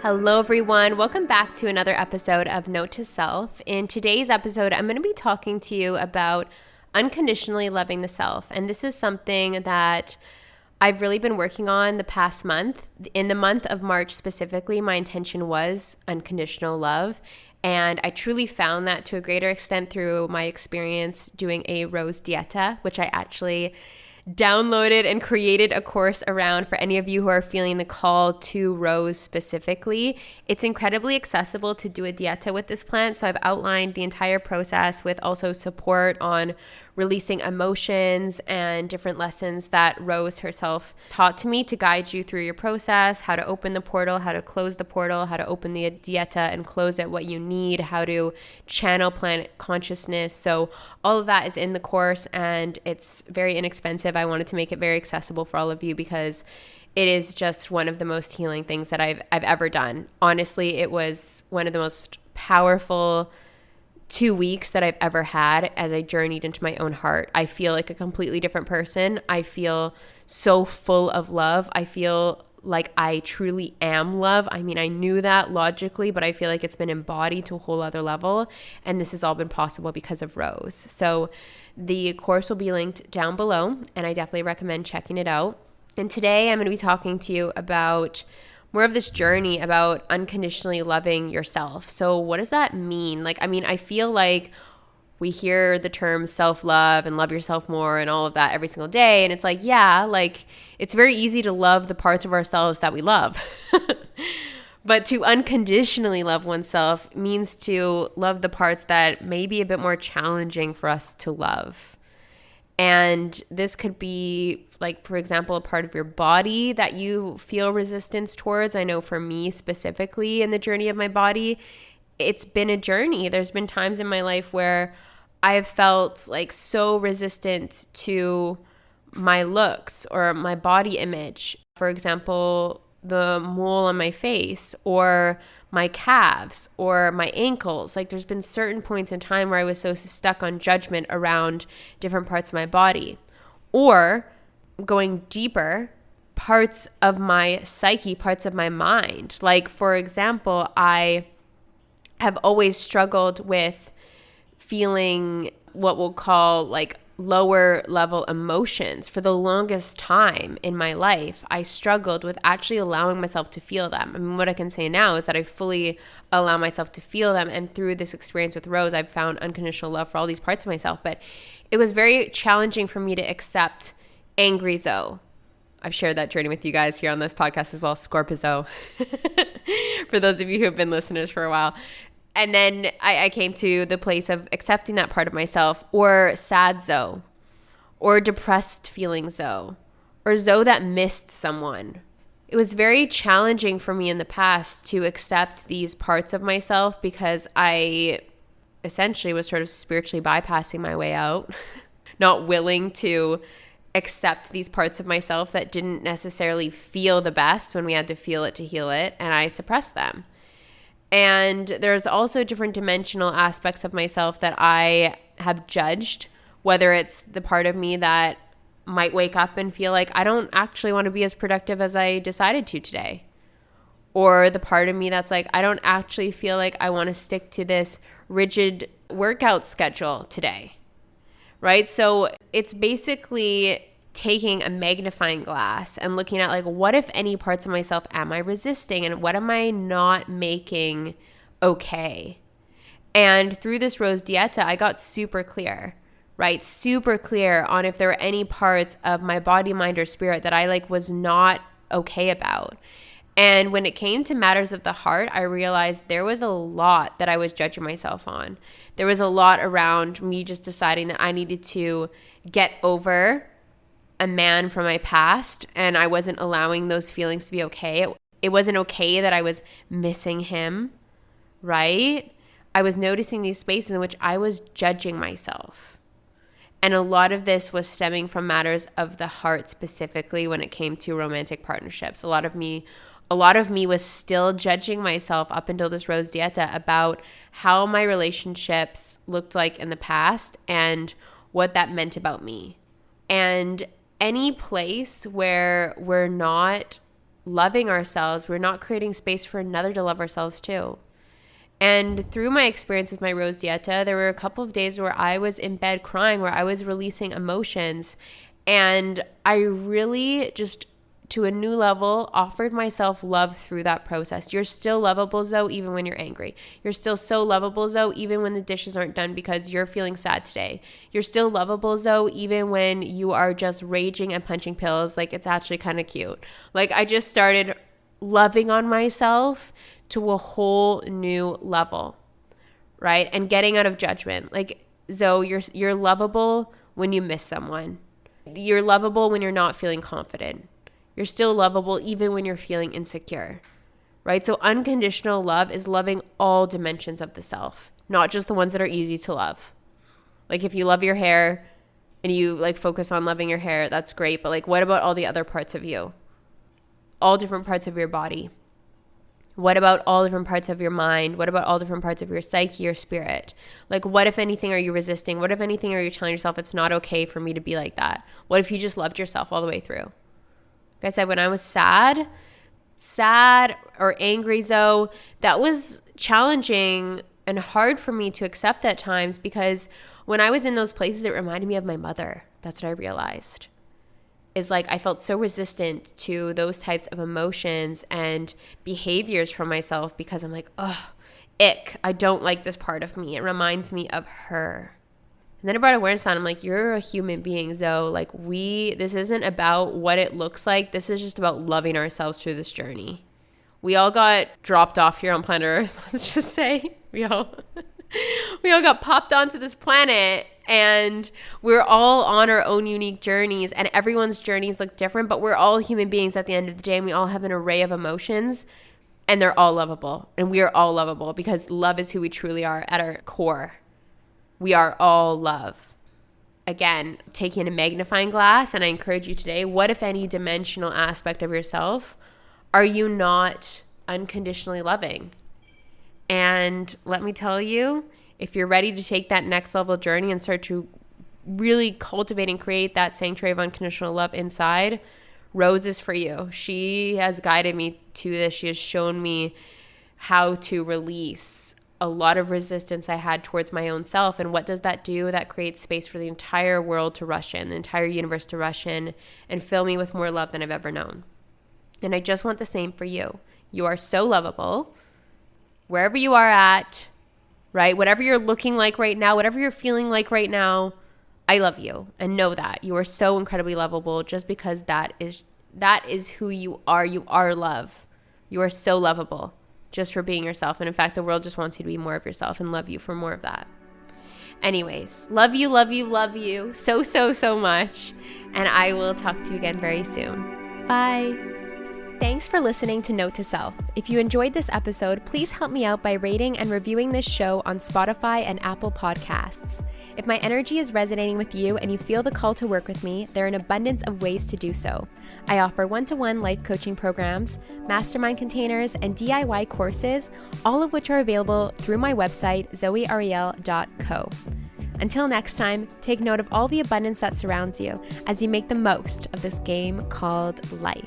Hello, everyone. Welcome back to another episode of Note to Self. In today's episode, I'm going to be talking to you about unconditionally loving the self. And this is something that I've really been working on the past month. In the month of March specifically, my intention was unconditional love. And I truly found that to a greater extent through my experience doing a Rose Dieta, which I actually downloaded and created a course around for any of you who are feeling the call to Rose specifically. It's incredibly accessible to do a dieta with this plant. So I've outlined the entire process with also support on releasing emotions and different lessons that Rose herself taught to me to guide you through your process, how to open the portal, how to close the portal, how to open the dieta and close it, what you need, how to channel planet consciousness. So all of that is in the course and it's very inexpensive. I wanted to make it very accessible for all of you because it is just one of the most healing things that I've ever done. Honestly, it was one of the most powerful 2 weeks that I've ever had as I journeyed into my own heart. I feel like a completely different person. I feel so full of love. I feel like I truly am love. I mean, I knew that logically, but I feel like it's been embodied to a whole other level. And this has all been possible because of Rose. So the course will be linked down below, and I definitely recommend checking it out. And today I'm going to be talking to you about more of this journey about unconditionally loving yourself. So what does that mean? I feel like we hear the term self-love and love yourself more and all of that every single day. And it's like, yeah, like it's very easy to love the parts of ourselves that we love. But to unconditionally love oneself means to love the parts that may be a bit more challenging for us to love. And this could be, like, for example, a part of your body that you feel resistance towards. I know for me specifically in the journey of my body, it's been a journey. There's been times in my life where I've felt like so resistant to my looks or my body image. For example, the mole on my face or my calves or my ankles. Like there's been certain points in time where I was so stuck on judgment around different parts of my body. Or going deeper, parts of my psyche, parts of my mind. Like for example, I have always struggled with feeling what we'll call like lower level emotions. For the longest time in my life, I struggled with actually allowing myself to feel them. I mean, what I can say now is that I fully allow myself to feel them. And through this experience with Rose, I've found unconditional love for all these parts of myself. But it was very challenging for me to accept angry Zoe. I've shared that journey with you guys here on this podcast as well, Scorpio. For those of you who have been listeners for a while. And then I came to the place of accepting that part of myself, or sad Zoe, or depressed feeling Zoe, or Zoe that missed someone. It was very challenging for me in the past to accept these parts of myself because I essentially was sort of spiritually bypassing my way out, not willing to accept these parts of myself that didn't necessarily feel the best when we had to feel it to heal it, and I suppressed them. And there's also different dimensional aspects of myself that I have judged, whether it's the part of me that might wake up and feel like I don't actually want to be as productive as I decided to today. Or the part of me that's like, I don't actually feel like I want to stick to this rigid workout schedule today. Right? So it's basically taking a magnifying glass and looking at like, what if any parts of myself am I resisting and what am I not making okay? And through this Rose Dieta, I got super clear, right? Super clear on if there were any parts of my body, mind, or spirit that I like was not okay about. And when it came to matters of the heart, I realized there was a lot that I was judging myself on. There was a lot around me just deciding that I needed to get over a man from my past, and I wasn't allowing those feelings to be okay. It wasn't okay that I was missing him, right? I was noticing these spaces in which I was judging myself. And a lot of this was stemming from matters of the heart, specifically when it came to romantic partnerships. A lot of me was still judging myself up until this Rose Dieta about how my relationships looked like in the past and what that meant about me. And any place where we're not loving ourselves, we're not creating space for another to love ourselves too. And through my experience with my Rose Dieta, there were a couple of days where I was in bed crying, where I was releasing emotions. And I really just, to a new level, offered myself love through that process. You're still lovable, Zoe, even when you're angry. You're still so lovable, Zoe, even when the dishes aren't done because you're feeling sad today. You're still lovable, Zoe, even when you are just raging and punching pills. Like, it's actually kind of cute. Like, I just started loving on myself to a whole new level, right? And getting out of judgment. Like, Zoe, you're lovable when you miss someone. You're lovable when you're not feeling confident. You're still lovable even when you're feeling insecure, right? So unconditional love is loving all dimensions of the self, not just the ones that are easy to love. Like, if you love your hair and you like focus on loving your hair, that's great. But like, what about all the other parts of you? All different parts of your body. What about all different parts of your mind? What about all different parts of your psyche, your spirit? Like, what, if anything, are you resisting? What, if anything, are you telling yourself it's not okay for me to be like that? What if you just loved yourself all the way through? Like I said, when I was sad or angry, Zoe, that was challenging and hard for me to accept at times, because when I was in those places, it reminded me of my mother. That's what I realized. Is like, I felt so resistant to those types of emotions and behaviors from myself because I'm like, oh, ick. I don't like this part of me. It reminds me of her. And then I brought awareness on. I'm like, you're a human being, Zoe. Like, this isn't about what it looks like. This is just about loving ourselves through this journey. We all got dropped off here on planet Earth. Let's just say we all got popped onto this planet, and we're all on our own unique journeys, and everyone's journeys look different, but we're all human beings at the end of the day, and we all have an array of emotions, and they're all lovable, and we are all lovable because love is who we truly are at our core. We are all love. Again, taking a magnifying glass, and I encourage you today, what, if any, dimensional aspect of yourself are you not unconditionally loving? And let me tell you, if you're ready to take that next level journey and start to really cultivate and create that sanctuary of unconditional love inside, Rose is for you. She has guided me to this. She has shown me how to release a lot of resistance I had towards my own self. And what does that do? That creates space for the entire world to rush in, the entire universe to rush in and fill me with more love than I've ever known. And I just want the same for you. You are so lovable. Wherever you are at, right? Whatever you're looking like right now, whatever you're feeling like right now, I love you, and know that you are so incredibly lovable just because that is who you are. You are love. You are so lovable just for being yourself. And in fact, the world just wants you to be more of yourself and love you for more of that. Anyways, love you, love you, love you so, so, so much. And I will talk to you again very soon. Bye. Thanks for listening to Note to Self. If you enjoyed this episode, please help me out by rating and reviewing this show on Spotify and Apple Podcasts. If my energy is resonating with you and you feel the call to work with me, there are an abundance of ways to do so. I offer one-to-one life coaching programs, mastermind containers, and DIY courses, all of which are available through my website, zoeariel.co. Until next time, take note of all the abundance that surrounds you as you make the most of this game called life.